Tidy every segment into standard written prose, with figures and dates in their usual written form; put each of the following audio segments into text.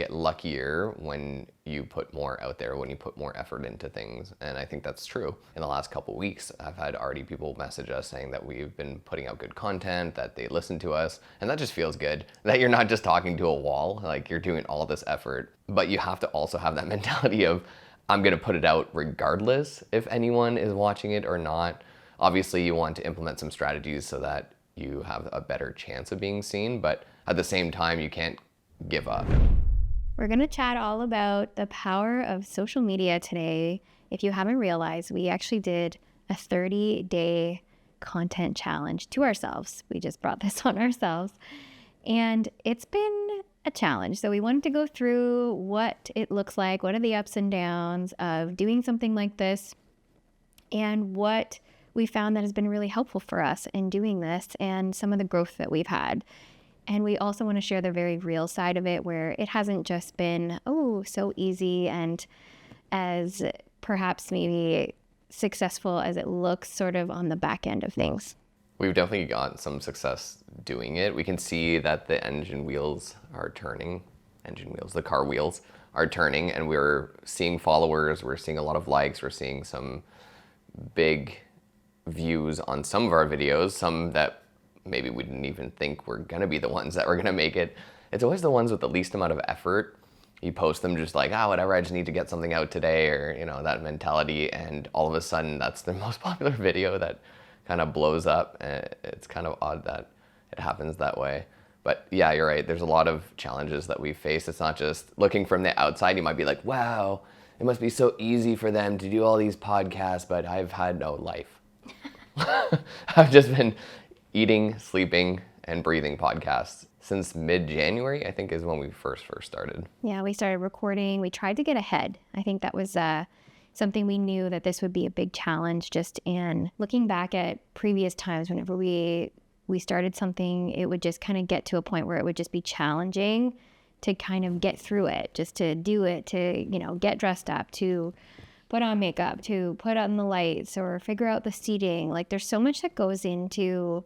get luckier when you put more out there, when you put more effort into things. And I think that's true. In the last couple of weeks, I've had already people message us saying that we've been putting out good content, that they listen to us. And that just feels good, that you're not just talking to a wall, like you're doing all this effort. But you have to also have that mentality of, I'm gonna put it out regardless if anyone is watching it or not. Obviously, you want to implement some strategies so that you have a better chance of being seen, but at the same time, you can't give up. We're going to chat all about the power of social media today. If you haven't realized, we actually did a 30-day content challenge to ourselves. We just brought this on ourselves. And it's been a challenge. So we wanted to go through what it looks like, what are the ups and downs of doing something like this, and what we found that has been really helpful for us in doing this and some of the growth that we've had. And we also want to share the very real side of it, where it hasn't just been, oh, so easy and as perhaps maybe successful as it looks sort of on the back end of things. We've definitely got some success doing it. We can see that the the car wheels are turning, and we're seeing followers, we're seeing a lot of likes, we're seeing some big views on some of our videos, some that maybe we didn't even think were gonna be the ones that were gonna make it. It's always the ones with the least amount of effort. You post them just like, whatever, I just need to get something out today, or that mentality, and all of a sudden that's the most popular video that kind of blows up. It's kind of odd that it happens that way. But yeah, you're right. There's a lot of challenges that we face. It's not just looking from the outside. You might be like, wow, it must be so easy for them to do all these podcasts, but I've had no life. I've just been eating, sleeping, and breathing podcasts since mid-January, I think, is when we first started. Yeah, we started recording. We tried to get ahead. I think that was something we knew that this would be a big challenge, just in looking back at previous times whenever we started something, it would just kind of get to a point where it would just be challenging to kind of get through it, just to do it, to, get dressed up, to put on makeup, to put on the lights or figure out the seating. Like there's so much that goes into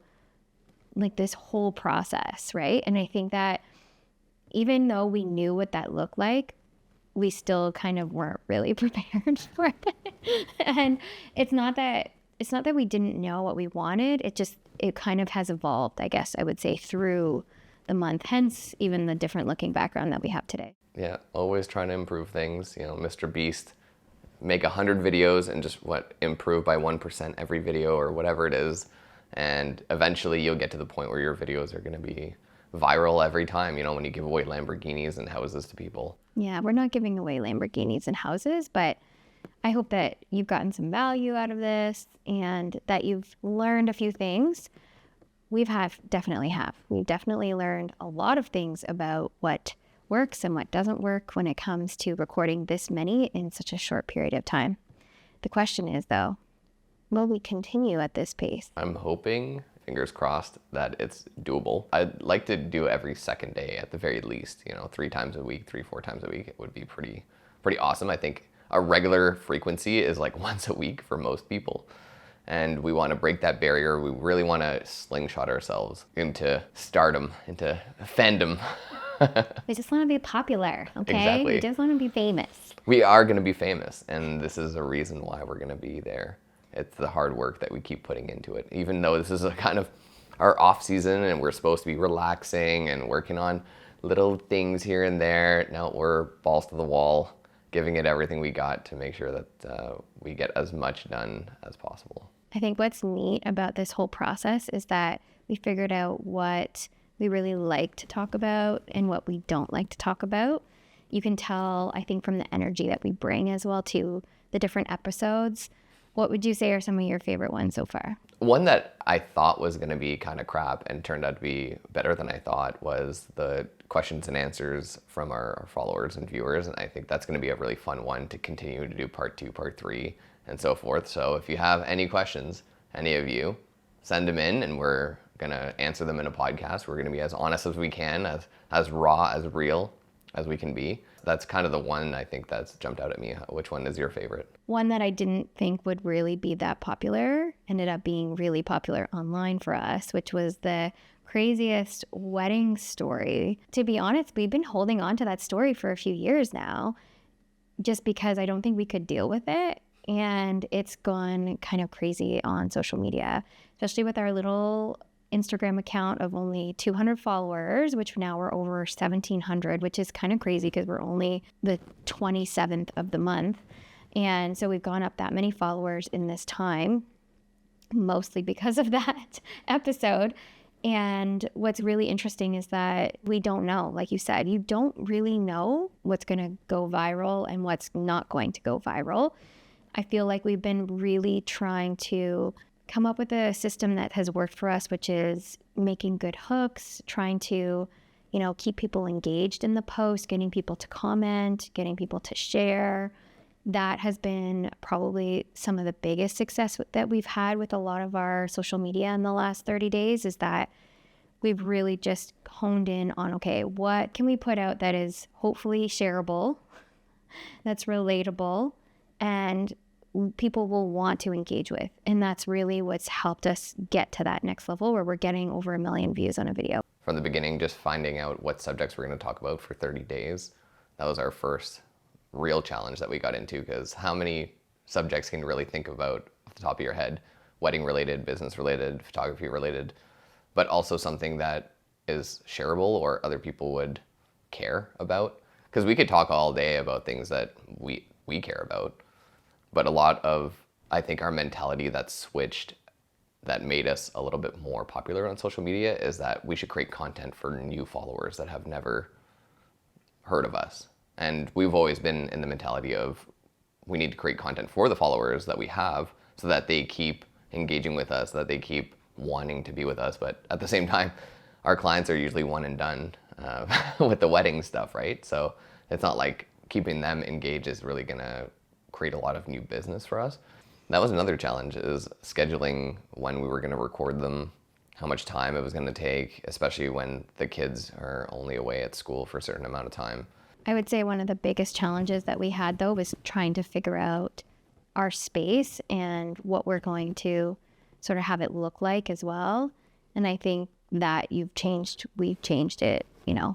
like this whole process, right? And I think that even though we knew what that looked like, we still kind of weren't really prepared for it. And it's not that we didn't know what we wanted. It kind of has evolved, I guess I would say, through the month, hence even the different looking background that we have today. Yeah, always trying to improve things. Mr. Beast, make 100 videos and just improve by 1% every video or whatever it is. And eventually you'll get to the point where your videos are going to be viral every time, when you give away Lamborghinis and houses to people. Yeah, we're not giving away Lamborghinis and houses, but I hope that you've gotten some value out of this and that you've learned a few things. We've definitely learned a lot of things about what works and what doesn't work when it comes to recording this many in such a short period of time. The question is, though, will we continue at this pace? I'm hoping, fingers crossed, that it's doable. I'd like to do every second day at the very least, 3 times a week, 3-4 times a week. It would be pretty awesome. I think a regular frequency is like once a week for most people. And we want to break that barrier. We really want to slingshot ourselves into stardom, into fandom. We just want to be popular, okay? Exactly. We just want to be famous. We are going to be famous, and this is a reason why we're going to be there. It's the hard work that we keep putting into it. Even though this is a kind of our off season and we're supposed to be relaxing and working on little things here and there, now we're balls to the wall, giving it everything we got to make sure that we get as much done as possible. I think what's neat about this whole process is that we figured out what we really like to talk about and what we don't like to talk about. You can tell, I think, from the energy that we bring as well to the different episodes. What would you say are some of your favorite ones so far? One that I thought was going to be kind of crap and turned out to be better than I thought was the questions and answers from our followers and viewers. And I think that's going to be a really fun one to continue to do part 2, part 3, and so forth. So if you have any questions, any of you, send them in and we're going to answer them in a podcast. We're going to be as honest as we can, as raw, as real as we can be. That's kind of the one I think that's jumped out at me. Which one is your favorite? One that I didn't think would really be that popular ended up being really popular online for us, which was the craziest wedding story. To be honest, we've been holding on to that story for a few years now, just because I don't think we could deal with it. And it's gone kind of crazy on social media, especially with our little Instagram account of only 200 followers, which now we're over 1,700, which is kind of crazy because we're only the 27th of the month. And so we've gone up that many followers in this time, mostly because of that episode. And what's really interesting is that we don't know, like you said, you don't really know what's going to go viral and what's not going to go viral. I feel like we've been really trying to come up with a system that has worked for us, which is making good hooks, trying to, keep people engaged in the post, getting people to comment, getting people to share. That has been probably some of the biggest success that we've had with a lot of our social media in the last 30 days is that we've really just honed in on, okay, what can we put out that is hopefully shareable, that's relatable, and people will want to engage with. And that's really what's helped us get to that next level where we're getting over 1 million views on a video. From the beginning, just finding out what subjects we're going to talk about for 30 days, that was our first real challenge that we got into, because how many subjects can you really think about off the top of your head? Wedding related, business related, photography related, but also something that is shareable or other people would care about. Because we could talk all day about things that we care about, but a lot of, I think, our mentality that's switched, that made us a little bit more popular on social media, is that we should create content for new followers that have never heard of us. And we've always been in the mentality of we need to create content for the followers that we have so that they keep engaging with us, that they keep wanting to be with us. But at the same time, our clients are usually one and done with the wedding stuff, right? So it's not like keeping them engaged is really gonna create a lot of new business for us. That was another challenge, is scheduling when we were gonna record them, how much time it was gonna take, especially when the kids are only away at school for a certain amount of time. I would say one of the biggest challenges that we had, though, was trying to figure out our space and what we're going to sort of have it look like as well. And I think that we've changed it,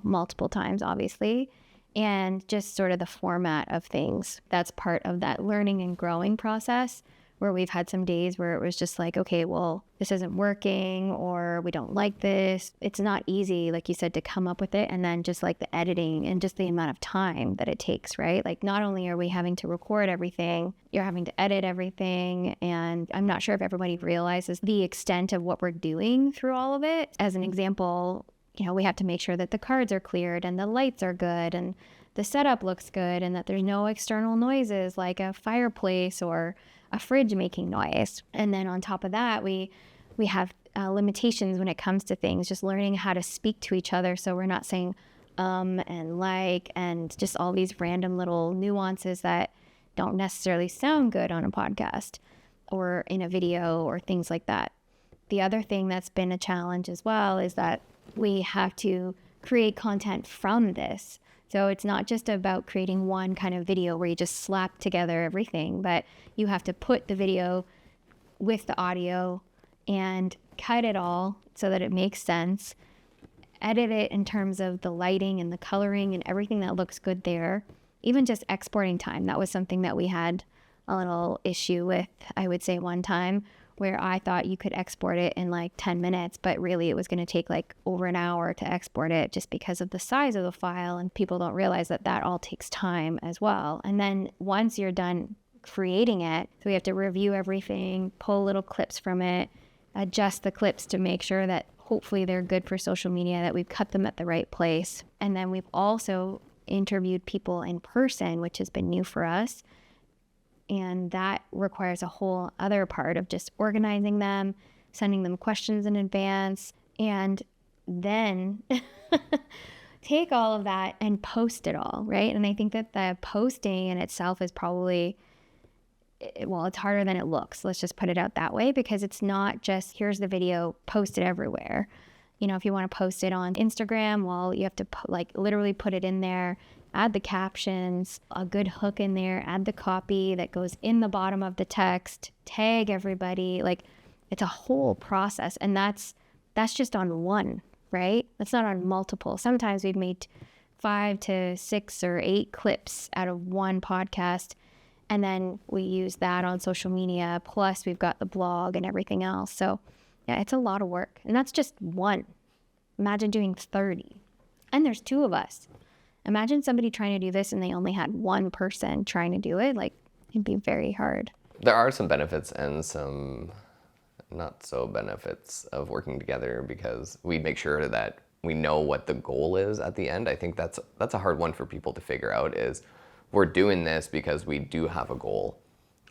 multiple times, obviously. And just sort of the format of things. That's part of that learning and growing process, where we've had some days where it was just like, okay, well, this isn't working, or we don't like this. It's not easy, like you said, to come up with it. And then just like the editing and just the amount of time that it takes, right? Like, not only are we having to record everything, you're having to edit everything. And I'm not sure if everybody realizes the extent of what we're doing through all of it. As an example, we have to make sure that the cards are cleared and the lights are good and the setup looks good and that there's no external noises like a fireplace or a fridge making noise. And then on top of that, we have limitations when it comes to things, just learning how to speak to each other so we're not saying and like and just all these random little nuances that don't necessarily sound good on a podcast or in a video or things like that. The other thing that's been a challenge as well is that we have to create content from this. So it's not just about creating one kind of video where you just slap together everything, but you have to put the video with the audio and cut it all so that it makes sense, edit it in terms of the lighting and the coloring and everything that looks good there. Even just exporting time, that was something that we had a little issue with, I would say, one time, where I thought you could export it in like 10 minutes, but really it was going to take like over an hour to export it just because of the size of the file. And people don't realize that that all takes time as well. And then once you're done creating it, so we have to review everything, pull little clips from it, adjust the clips to make sure that hopefully they're good for social media, that we've cut them at the right place. And then we've also interviewed people in person, which has been new for us. And that requires a whole other part of just organizing them, sending them questions in advance, and then take all of that and post it all, right? And I think that the posting in itself is probably, well, it's harder than it looks. Let's just put it out that way, because it's not just, here's the video, post it everywhere. If you want to post it on Instagram, well, you have to literally put it in there, add the captions, a good hook in there, add the copy that goes in the bottom of the text, tag everybody. Like, it's a whole process. And that's just on one, right? That's not on multiple. Sometimes we've made 5 to 6 or 8 clips out of one podcast, and then we use that on social media. Plus we've got the blog and everything else. So yeah, it's a lot of work. And that's just one. Imagine doing 30. And there's 2 of us. Imagine somebody trying to do this and they only had one person trying to do it. Like, it'd be very hard. There are some benefits and some not so benefits of working together, because we make sure that we know what the goal is at the end. I think that's a hard one for people to figure out, is we're doing this because we do have a goal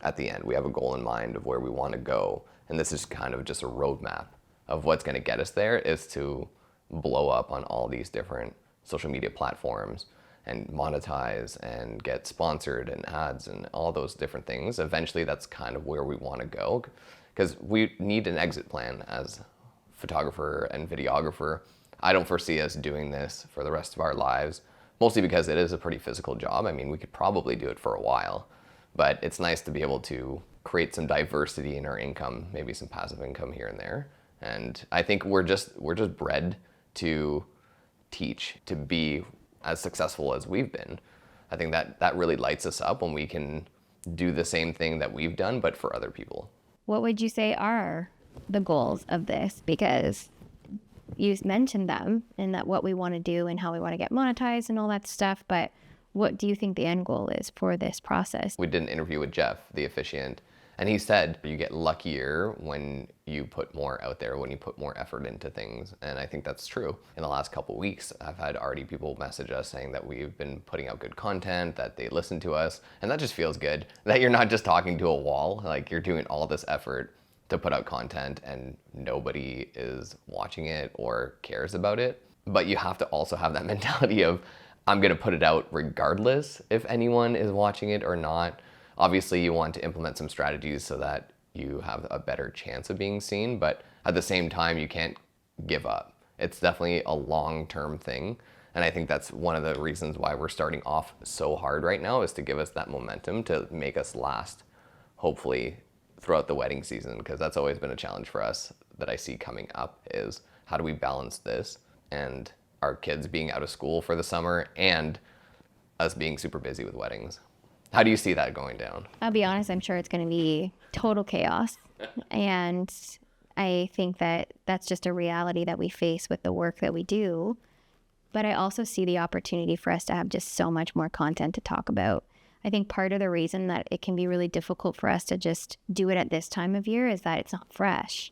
at the end. We have a goal in mind of where we want to go. And this is kind of just a roadmap of what's going to get us there, is to blow up on all these different social media platforms and monetize and get sponsored and ads and all those different things. Eventually, that's kind of where we want to go, because we need an exit plan as photographer and videographer. I don't foresee us doing this for the rest of our lives, mostly because it is a pretty physical job. I mean, we could probably do it for a while, but it's nice to be able to create some diversity in our income, maybe some passive income here and there. And I think we're just bred to teach, to be as successful as we've been. I think that really lights us up when we can do the same thing that we've done, but for other people. What would you say are the goals of this? Because you mentioned them and that what we want to do and how we want to get monetized and all that stuff, but what do you think the end goal is for this process? We did an interview with Jeff, the officiant, and he said you get luckier when you put more out there, when you put more effort into things. And I think that's true. In the last couple of weeks, I've had already people message us saying that we've been putting out good content, that they listen to us, and that just feels good. That you're not just talking to a wall, like you're doing all this effort to put out content and nobody is watching it or cares about it. But you have to also have that mentality of, I'm gonna put it out regardless if anyone is watching it or not. Obviously, you want to implement some strategies so that you have a better chance of being seen, but at the same time, you can't give up. It's definitely a long-term thing. And I think that's one of the reasons why we're starting off so hard right now, is to give us that momentum to make us last, hopefully, throughout the wedding season, because that's always been a challenge for us that I see coming up, is how do we balance this and our kids being out of school for the summer and us being super busy with weddings. How do you see that going down? I'll be honest, I'm sure it's going to be total chaos. And I think that that's just a reality that we face with the work that we do. But I also see the opportunity for us to have just so much more content to talk about. I think part of the reason that it can be really difficult for us to just do it at this time of year is that it's not fresh,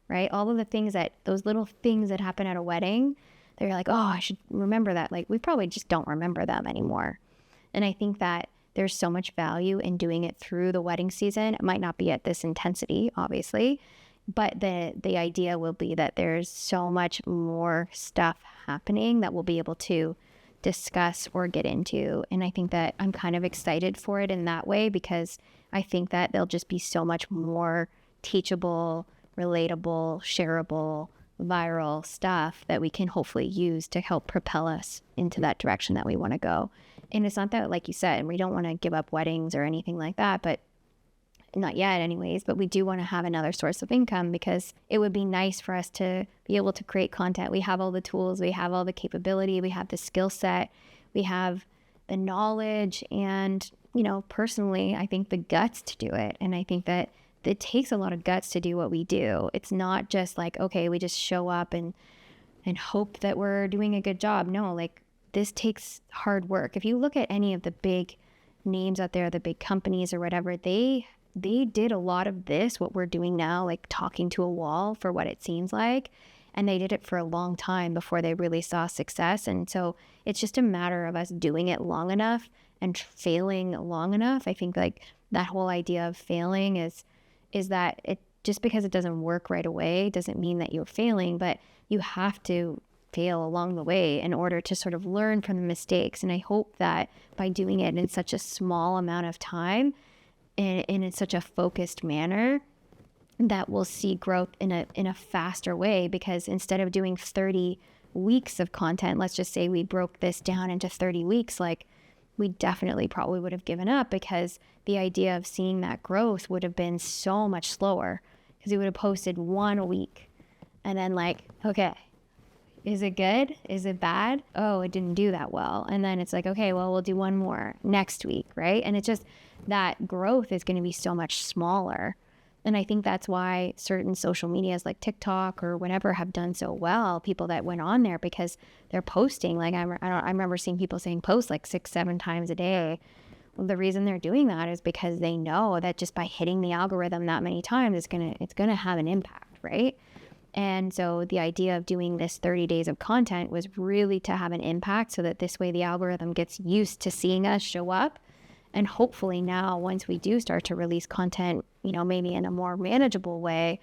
right? All of the things those little things that happen at a wedding, they're like, oh, I should remember that. Like, we probably just don't remember them anymore. And I think that there's so much value in doing it through the wedding season. It might not be at this intensity, obviously, but the idea will be that there's so much more stuff happening that we'll be able to discuss or get into. And I think that I'm kind of excited for it in that way, because I think that there'll just be so much more teachable, relatable, shareable, viral stuff that we can hopefully use to help propel us into that direction that we want to go. And it's not that, like you said, we don't want to give up weddings or anything like that, but not yet anyways, but we do want to have another source of income, because it would be nice for us to be able to create content. We have all the tools, we have all the capability, we have the skill set, we have the knowledge, and, personally, I think the guts to do it. And I think that it takes a lot of guts to do what we do. It's not just like, okay, we just show up and hope that we're doing a good job. No, like, this takes hard work. If you look at any of the big names out there, the big companies or whatever, they did a lot of this, what we're doing now, like talking to a wall for what it seems like. And they did it for a long time before they really saw success. And so it's just a matter of us doing it long enough and failing long enough. I think like that whole idea of failing is that it just because it doesn't work right away doesn't mean that you're failing, but you have to fail along the way in order to sort of learn from the mistakes. And I hope that by doing it in such a small amount of time and in such a focused manner, that we'll see growth in a faster way. Because instead of doing 30 weeks of content, let's just say we broke this down into 30 weeks, like we definitely probably would have given up, because the idea of seeing that growth would have been so much slower. because we would have posted one a week and then like, okay, is it good? Is it bad? Oh, it didn't do that well. And then it's like, okay, well, we'll do one more next week, right? And it's just that growth is going to be so much smaller. And I think that's why certain social medias like TikTok or whatever have done so well, people that went on there, because they're posting. Like I remember seeing people saying post like 6-7 times a day. Well, the reason they're doing that is because they know that just by hitting the algorithm that many times, it's gonna have an impact, right? And so the idea of doing this 30 days of content was really to have an impact so that this way the algorithm gets used to seeing us show up. And hopefully now, once we do start to release content, maybe in a more manageable way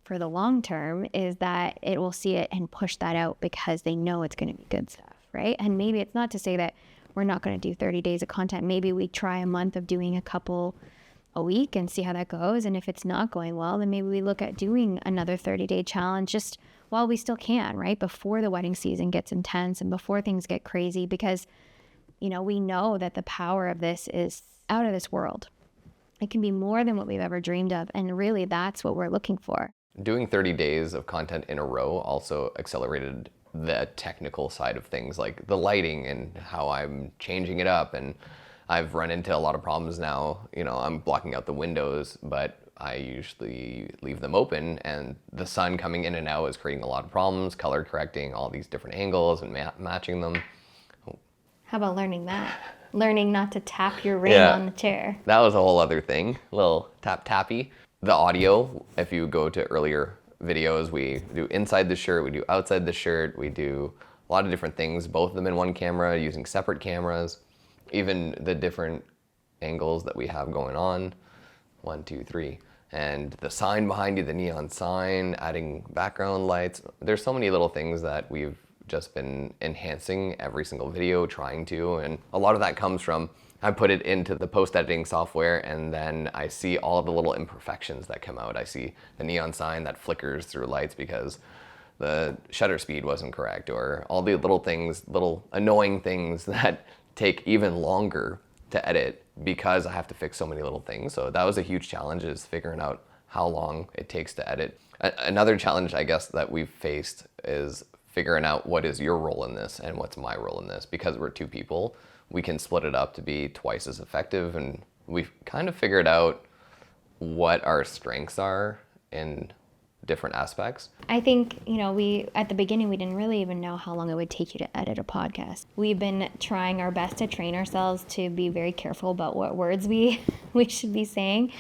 for the long term, is that it will see it and push that out because they know it's going to be good stuff, right? And maybe it's not to say that we're not going to do 30 days of content. Maybe we try a month of doing a couple a week and see how that goes. And if it's not going well, then maybe we look at doing another 30-day challenge just while we still can, right? Before the wedding season gets intense and before things get crazy, because, we know that the power of this is out of this world. It can be more than what we've ever dreamed of. And really, that's what we're looking for. Doing 30 days of content in a row also accelerated the technical side of things, like the lighting and how I'm changing it up. And I've run into a lot of problems now. I'm blocking out the windows, but I usually leave them open, and the sun coming in and out is creating a lot of problems, color correcting all these different angles and matching them. How about learning that? Learning not to tap your ring on the chair. That was a whole other thing, a little tappy. The audio, if you go to earlier videos, we do inside the shirt, we do outside the shirt, we do a lot of different things, both of them in one camera, using separate cameras. Even the different angles that we have going on, 1, 2, 3, and the sign behind you, the neon sign, adding background lights. There's so many little things that we've just been enhancing every single video, trying to, and a lot of that comes from, I put it into the post-editing software, and then I see all the little imperfections that come out. I see the neon sign that flickers through lights because the shutter speed wasn't correct, or all the little things, little annoying things that take even longer to edit because I have to fix so many little things. So that was a huge challenge, is figuring out how long it takes to edit. Another challenge, I guess, that we've faced is figuring out what is your role in this and what's my role in this. Because we're 2 people, we can split it up to be twice as effective, and we've kind of figured out what our strengths are in different aspects. I think, we at the beginning, we didn't really even know how long it would take you to edit a podcast. We've been trying our best to train ourselves to be very careful about what words we should be saying.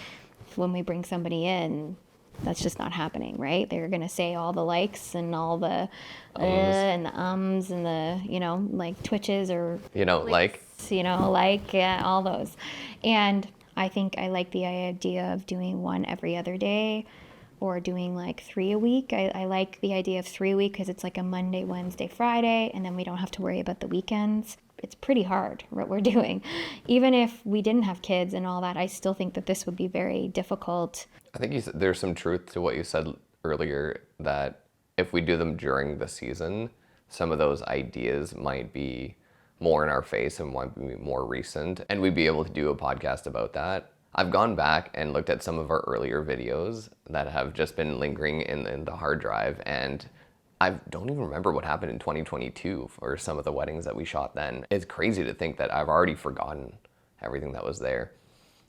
When we bring somebody in, that's just not happening, right? They're going to say all the likes and all the and the ums and the, like twitches or clicks, all those. And I think I like the idea of doing one every other day, or doing like 3 a week. I like the idea of 3 a week because it's like a Monday, Wednesday, Friday, and then we don't have to worry about the weekends. It's pretty hard what we're doing. Even if we didn't have kids and all that, I still think that this would be very difficult. I think there's some truth to what you said earlier, that if we do them during the season, some of those ideas might be more in our face and might be more recent, and we'd be able to do a podcast about that. I've gone back and looked at some of our earlier videos that have just been lingering in the hard drive, and I don't even remember what happened in 2022 for some of the weddings that we shot then. It's crazy to think that I've already forgotten everything that was there.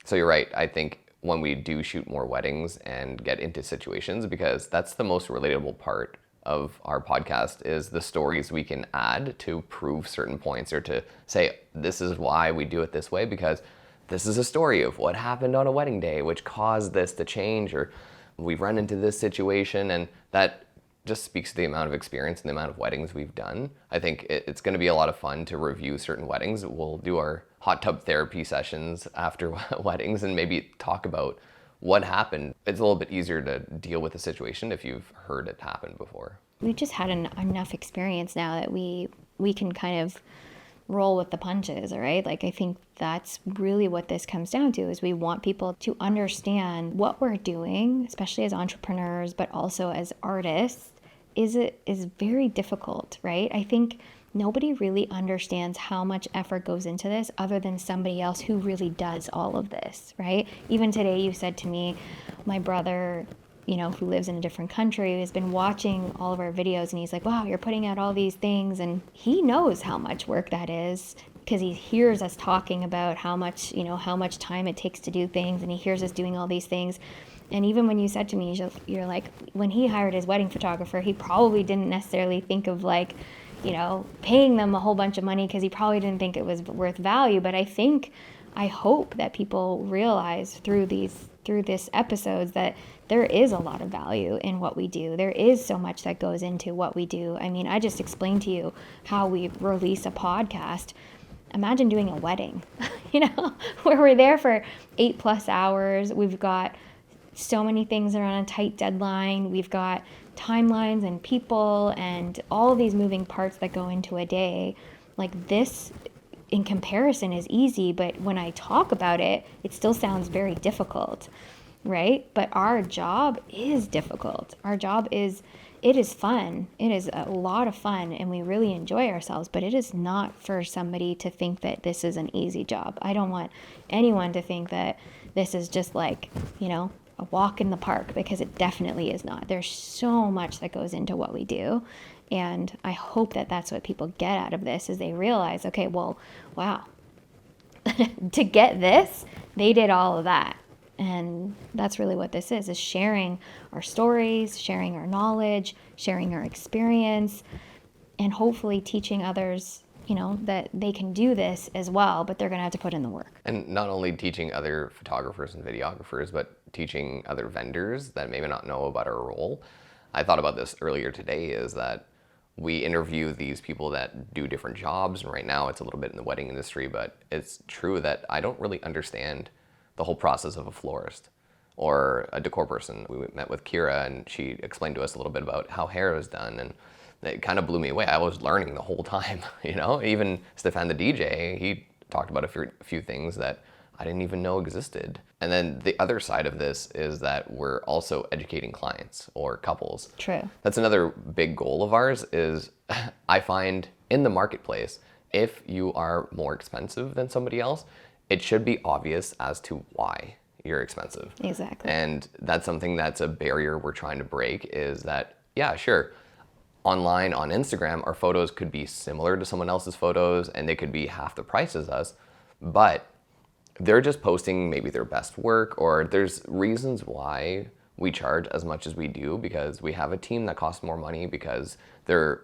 So you're right, I think when we do shoot more weddings and get into situations, because that's the most relatable part of our podcast, is the stories we can add to prove certain points, or to say, this is why we do it this way, because this is a story of what happened on a wedding day, which caused this to change, or we've run into this situation, and that just speaks to the amount of experience and the amount of weddings we've done. I think it's going to be a lot of fun to review certain weddings. We'll do our hot tub therapy sessions after weddings and maybe talk about what happened. It's a little bit easier to deal with a situation if you've heard it happen before. We've just had enough experience now that we can kind of roll with the punches, all right? Like, I think that's really what this comes down to, is we want people to understand what we're doing, especially as entrepreneurs, but also as artists, is very difficult, right? I think nobody really understands how much effort goes into this other than somebody else who really does all of this, right? Even today you said to me, my brother who lives in a different country, has been watching all of our videos, and he's like, wow, you're putting out all these things. And he knows how much work that is, because he hears us talking about how much time it takes to do things, and he hears us doing all these things. And even when you said to me, you're like, when he hired his wedding photographer, he probably didn't necessarily think of like, paying them a whole bunch of money, because he probably didn't think it was worth value. But I hope that people realize through this episodes that there is a lot of value in what we do. There is so much that goes into what we do. I mean, I just explained to you how we release a podcast. Imagine doing a wedding, where we're there for 8+ hours. We've got so many things that are on a tight deadline. We've got timelines and people and all these moving parts that go into a day. Like, this in comparison is easy, but when I talk about it, it still sounds very difficult, right? But our job is difficult. It is fun. It is a lot of fun, and we really enjoy ourselves, but it is not for somebody to think that this is an easy job. I don't want anyone to think that this is just like, a walk in the park, because it definitely is not. There's so much that goes into what we do. And I hope that that's what people get out of this, is they realize, okay, well, wow, to get this, they did all of that. And that's really what this is sharing our stories, sharing our knowledge, sharing our experience, and hopefully teaching others, that they can do this as well, but they're going to have to put in the work. And not only teaching other photographers and videographers, but teaching other vendors that maybe not know about our role. I thought about this earlier today, is that we interview these people that do different jobs, and right now it's a little bit in the wedding industry, but it's true that I don't really understand the whole process of a florist or a decor person. We met with Kira, and she explained to us a little bit about how hair is done, and it kind of blew me away. I was learning the whole time, Even Stefan the DJ, he talked about a few things that I didn't even know existed. And then the other side of this is that we're also educating clients or couples. True. That's another big goal of ours, is I find in the marketplace, if you are more expensive than somebody else, it should be obvious as to why you're expensive. Exactly. And that's something that's a barrier we're trying to break, is that, yeah, sure, online on Instagram, our photos could be similar to someone else's photos and they could be half the price as us, but they're just posting maybe their best work, or there's reasons why we charge as much as we do, because we have a team that costs more money because they're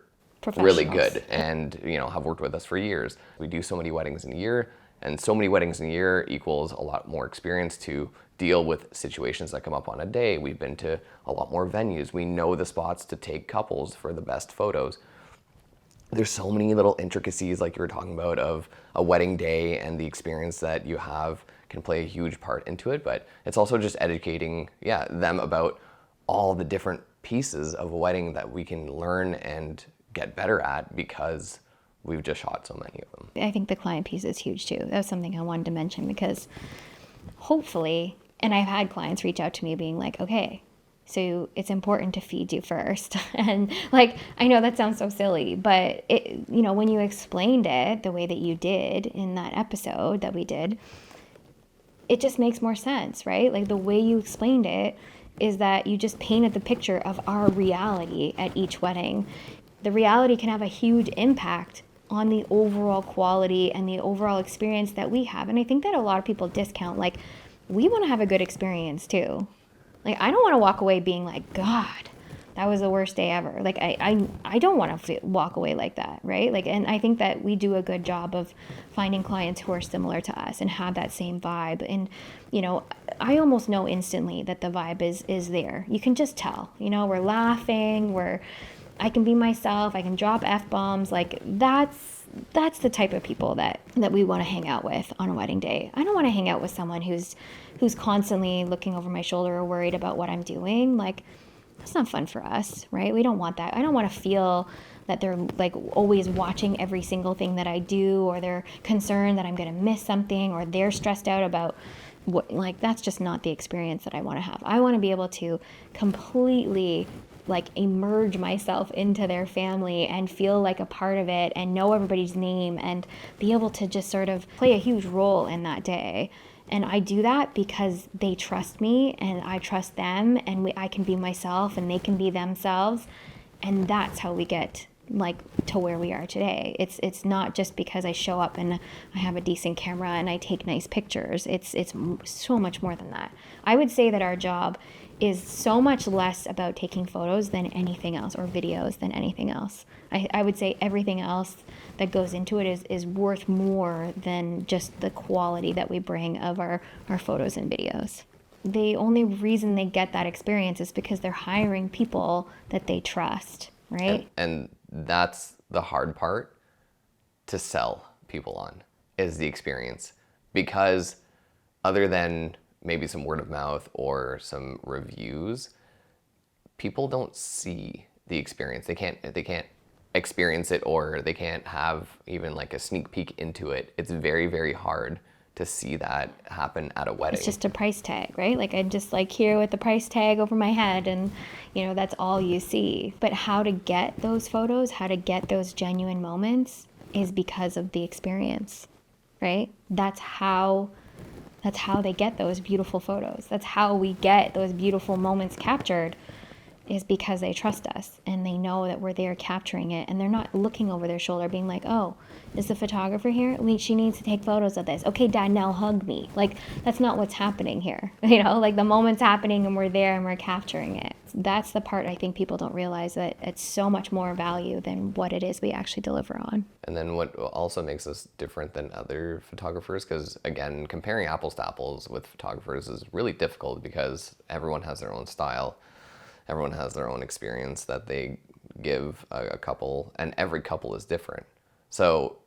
really good and have worked with us for years. We do so many weddings in a year, and so many weddings in a year equals a lot more experience to deal with situations that come up on a day. We've been to a lot more venues. We know the spots to take couples for the best photos. There's so many little intricacies, like you were talking about, of a wedding day, and the experience that you have can play a huge part into it. But it's also just educating, them about all the different pieces of a wedding that we can learn and get better at, because we've just shot so many of them. I think the client piece is huge too. That was something I wanted to mention, because hopefully, and I've had clients reach out to me being like, okay, so it's important to feed you first. And like, I know that sounds so silly, but when you explained it the way that you did in that episode that we did, it just makes more sense, right? Like, the way you explained it is that you just painted the picture of our reality at each wedding. The reality can have a huge impact on the overall quality and the overall experience that we have. And I think that a lot of people discount, like, we want to have a good experience too. Like, I don't want to walk away being like, God, that was the worst day ever. Like, I don't want to walk away like that, right? Like, and I think that we do a good job of finding clients who are similar to us and have that same vibe. And, I almost know instantly that the vibe is there. You can just tell, we're laughing, I can be myself, I can drop F-bombs. Like, that's the type of people that we want to hang out with on a wedding day. I don't want to hang out with someone who's constantly looking over my shoulder or worried about what I'm doing. Like, that's not fun for us, right? We don't want that. I don't want to feel that they're like always watching every single thing that I do, or they're concerned that I'm going to miss something, or they're stressed out about what, like, that's just not the experience that I want to have. I want to be able to completely like immerse myself into their family and feel like a part of it and know everybody's name and be able to just sort of play a huge role in that day. And I do that because they trust me and I trust them, and I can be myself and they can be themselves. And that's how we get like to where we are today. It's not just because I show up and I have a decent camera and I take nice pictures. It's so much more than that. I would say that our job is so much less about taking photos than anything else, or videos than anything else. I would say everything else that goes into it is worth more than just the quality that we bring of our photos and videos. The only reason they get that experience is because they're hiring people that they trust, right? And that's the hard part to sell people on, is the experience. Because other than maybe some word of mouth or some reviews, people don't see the experience. They can't experience it, or they can't have even like a sneak peek into it. It's very, very hard to see that happen at a wedding. It's just a price tag, right? Like I'm just like here with the price tag over my head, and that's all you see. But how to get those photos, how to get those genuine moments is because of the experience, right? That's how they get those beautiful photos. That's how we get those beautiful moments captured, is because they trust us and they know that we're there capturing it, and they're not looking over their shoulder being like, oh, is the photographer here? She needs to take photos of this. Okay, Dad, now hug me. Like, that's not what's happening here. Like the moment's happening and we're there and we're capturing it. That's the part I think people don't realize, that it's so much more value than what it is we actually deliver on. And then what also makes us different than other photographers, because again, comparing apples to apples with photographers is really difficult because everyone has their own style. Everyone has their own experience that they give a couple, and every couple is different. So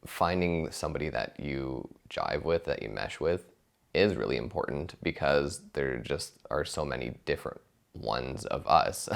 finding somebody that you jive with, that you mesh with, is really important, because there just are so many different ones of us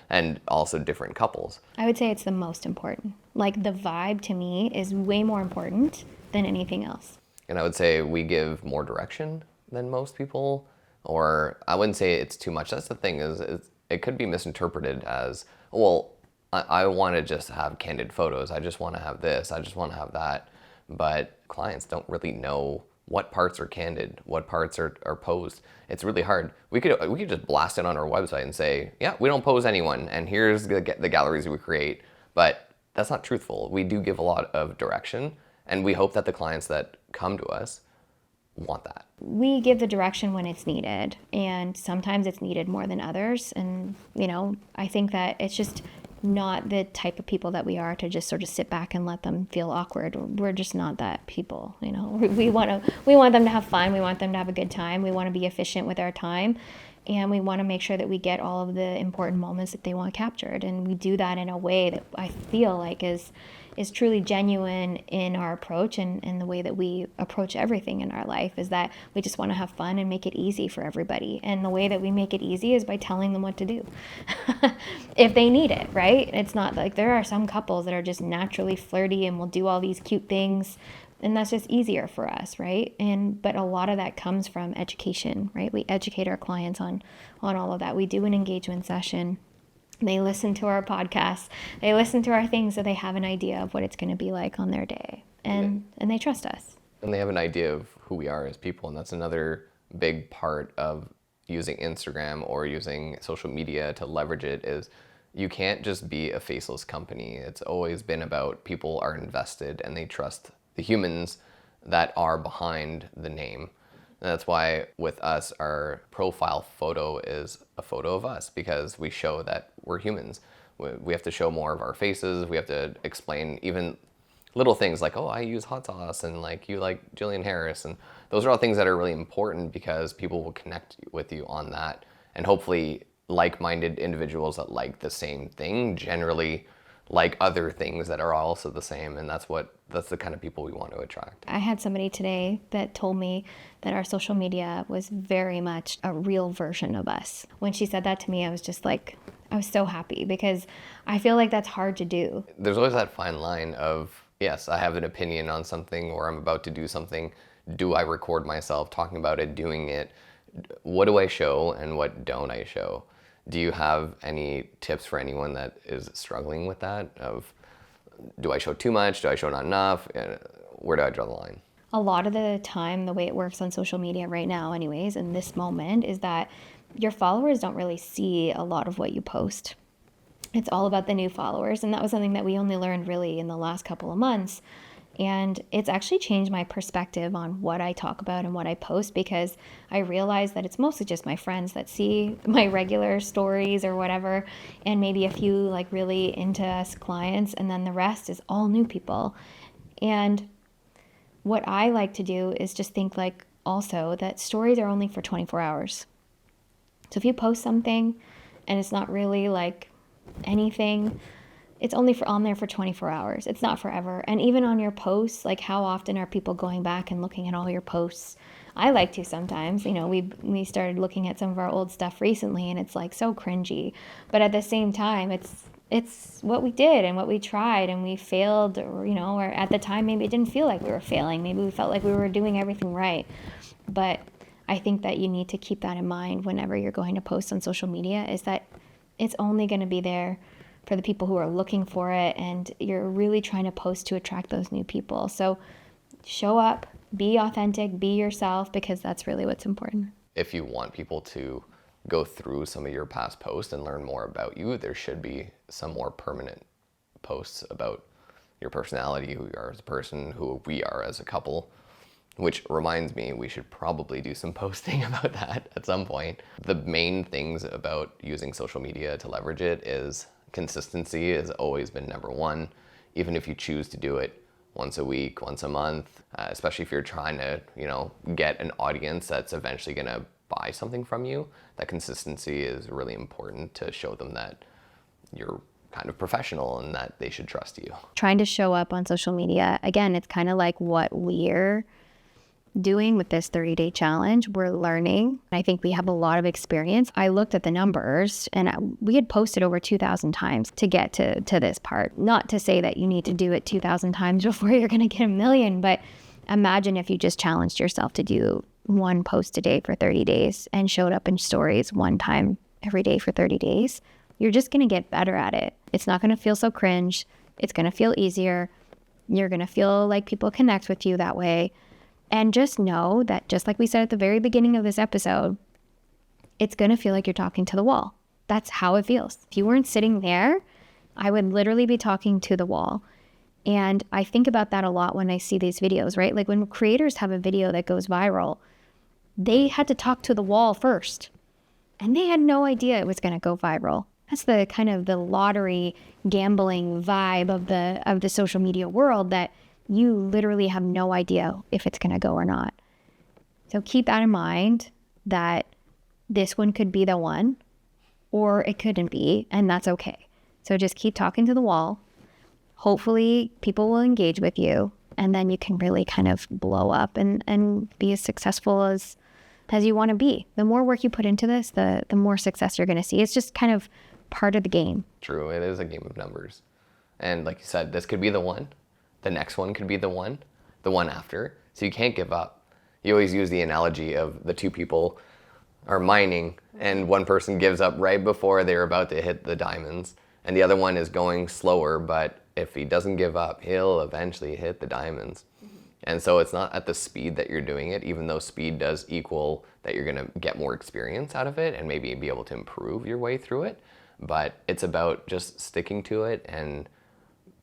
and also different couples. I would say it's the most important. Like the vibe to me is way more important than anything else. And I would say we give more direction than most people, or I wouldn't say it's too much. That's the thing, is it could be misinterpreted as, well, I want to just have candid photos. I just want to have this. I just want to have that. But clients don't really know what parts are candid, what parts are posed. It's really hard. We could just blast it on our website and say, yeah, we don't pose anyone, and here's the galleries we create. But that's not truthful. We do give a lot of direction, and we hope that the clients that come to us want that. We give the direction when it's needed, and sometimes it's needed more than others. And I think that it's just not the type of people that we are to just sort of sit back and let them feel awkward. We're just not that people. We want them to have fun. We want them to have a good time. We want to be efficient with our time, and we want to make sure that we get all of the important moments that they want captured. And we do that in a way that I feel like is truly genuine in our approach, and the way that we approach everything in our life is that we just want to have fun and make it easy for everybody. And the way that we make it easy is by telling them what to do if they need it, right? It's not like, there are some couples that are just naturally flirty and will do all these cute things, and that's just easier for us, right? But a lot of that comes from education, right? We educate our clients on all of that. We do an engagement session. They listen to our podcasts. They listen to our things, so they have an idea of what it's going to be like on their day. And they trust us. And they have an idea of who we are as people. And that's another big part of using Instagram or using social media to leverage it, is you can't just be a faceless company. It's always been about people are invested and they trust the humans that are behind the name. And that's why with us, our profile photo is a photo of us, because we show that we're humans. We have to show more of our faces. We have to explain even little things like, oh, I use hot sauce, and like, you like Jillian Harris. And those are all things that are really important, because people will connect with you on that. And hopefully like-minded individuals that like the same thing generally like other things that are also the same, and that's the kind of people we want to attract. I had somebody today that told me that our social media was very much a real version of us. When she said that to me, I was just like, I was so happy, because I feel like that's hard to do. There's always that fine line of, yes, I have an opinion on something, or I'm about to do something. Do I record myself talking about it, doing it? What do I show and what don't I show? Do you have any tips for anyone that is struggling with that? Of, do I show too much? Do I show not enough? Where do I draw the line? A lot of the time, the way it works on social media right now, anyways, in this moment, is that your followers don't really see a lot of what you post. It's all about the new followers. And that was something that we only learned really in the last couple of months. And it's actually changed my perspective on what I talk about and what I post, because I realized that it's mostly just my friends that see my regular stories or whatever, and maybe a few like really into us clients, and then the rest is all new people. And what I like to do is just think like also that stories are only for 24 hours. So if you post something and it's not really like anything, it's only on there for 24 hours. It's not forever. And even on your posts, like how often are people going back and looking at all your posts? I like to sometimes. We started looking at some of our old stuff recently, and it's like so cringy. But at the same time, it's what we did and what we tried, and we failed, or at the time maybe it didn't feel like we were failing. Maybe we felt like we were doing everything right. But I think that you need to keep that in mind whenever you're going to post on social media, is that it's only going to be there for the people who are looking for it, and you're really trying to post to attract those new people. So show up, be authentic, be yourself, because that's really what's important. If you want people to go through some of your past posts and learn more about you, there should be some more permanent posts about your personality, who you are as a person, who we are as a couple. Which reminds me, we should probably do some posting about that at some point. The main things about using social media to leverage it is consistency has always been number one. Even if you choose to do it once a week, once a month, especially if you're trying to, get an audience that's eventually going to buy something from you, that consistency is really important to show them that you're kind of professional and that they should trust you. Trying to show up on social media, again, it's kind of like what we're doing with this 30-day challenge. We're learning. I think we have a lot of experience. I looked at the numbers, and we had posted over 2,000 times to get to this part. Not to say that you need to do it 2,000 times before you're going to get a million, but imagine if you just challenged yourself to do one post a day for 30 days and showed up in stories one time every day for 30 days. You're just going to get better at it. It's not going to feel so cringe. It's going to feel easier. You're going to feel like people connect with you that way. And just know that, just like we said at the very beginning of this episode, it's going to feel like you're talking to the wall. That's how it feels. If you weren't sitting there, I would literally be talking to the wall. And I think about that a lot when I see these videos, right? Like when creators have a video that goes viral, they had to talk to the wall first. And they had no idea it was going to go viral. That's the kind of the lottery gambling vibe of the social media world, that you literally have no idea if it's going to go or not. So keep that in mind, that this one could be the one, or it couldn't be, and that's okay. So just keep talking to the wall. Hopefully people will engage with you, and then you can really kind of blow up and be as successful as you want to be. The more work you put into this, the more success you're going to see. It's just kind of part of the game. True, it is a game of numbers. And like you said, this could be the one. The next one could be the one after. So you can't give up. You always use the analogy of the two people are mining, and one person gives up right before they're about to hit the diamonds, and the other one is going slower, but if he doesn't give up, he'll eventually hit the diamonds. And so it's not at the speed that you're doing it, even though speed does equal that you're gonna get more experience out of it and maybe be able to improve your way through it. But it's about just sticking to it and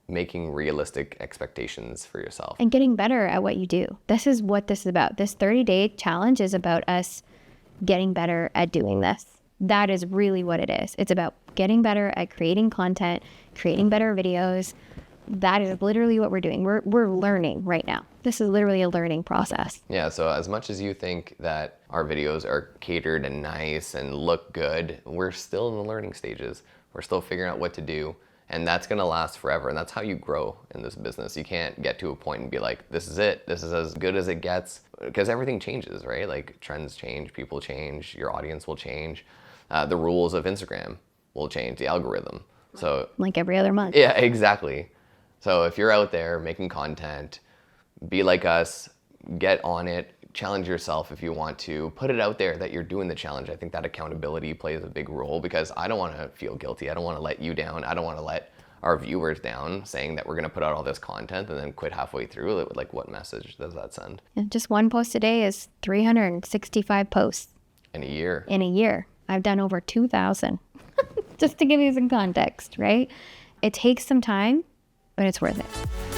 making realistic expectations for yourself. And getting better at what you do. This is what this is about. This 30-day challenge is about us getting better at doing this. That is really what it is. It's about getting better at creating content, creating better videos. That is literally what we're doing. We're learning right now. This is literally a learning process. Yeah, so as much as you think that our videos are catered and nice and look good, we're still in the learning stages. We're still figuring out what to do. And that's going to last forever. And that's how you grow in this business. You can't get to a point and be like, this is it. This is as good as it gets. Because everything changes, right? Like trends change, people change, your audience will change. The rules of Instagram will change, the algorithm. So like every other month. Yeah, exactly. So if you're out there making content, be like us, get on it, challenge yourself if you want to. Put it out there that you're doing the challenge. I think that accountability plays a big role, because I don't want to feel guilty. I don't want to let you down. I don't want to let our viewers down saying that we're going to put out all this content and then quit halfway through. Like, what message does that send? And just one post a day is 365 posts. In a year. In a year. I've done over 2,000. Just to give you some context, right? It takes some time, but it's worth it.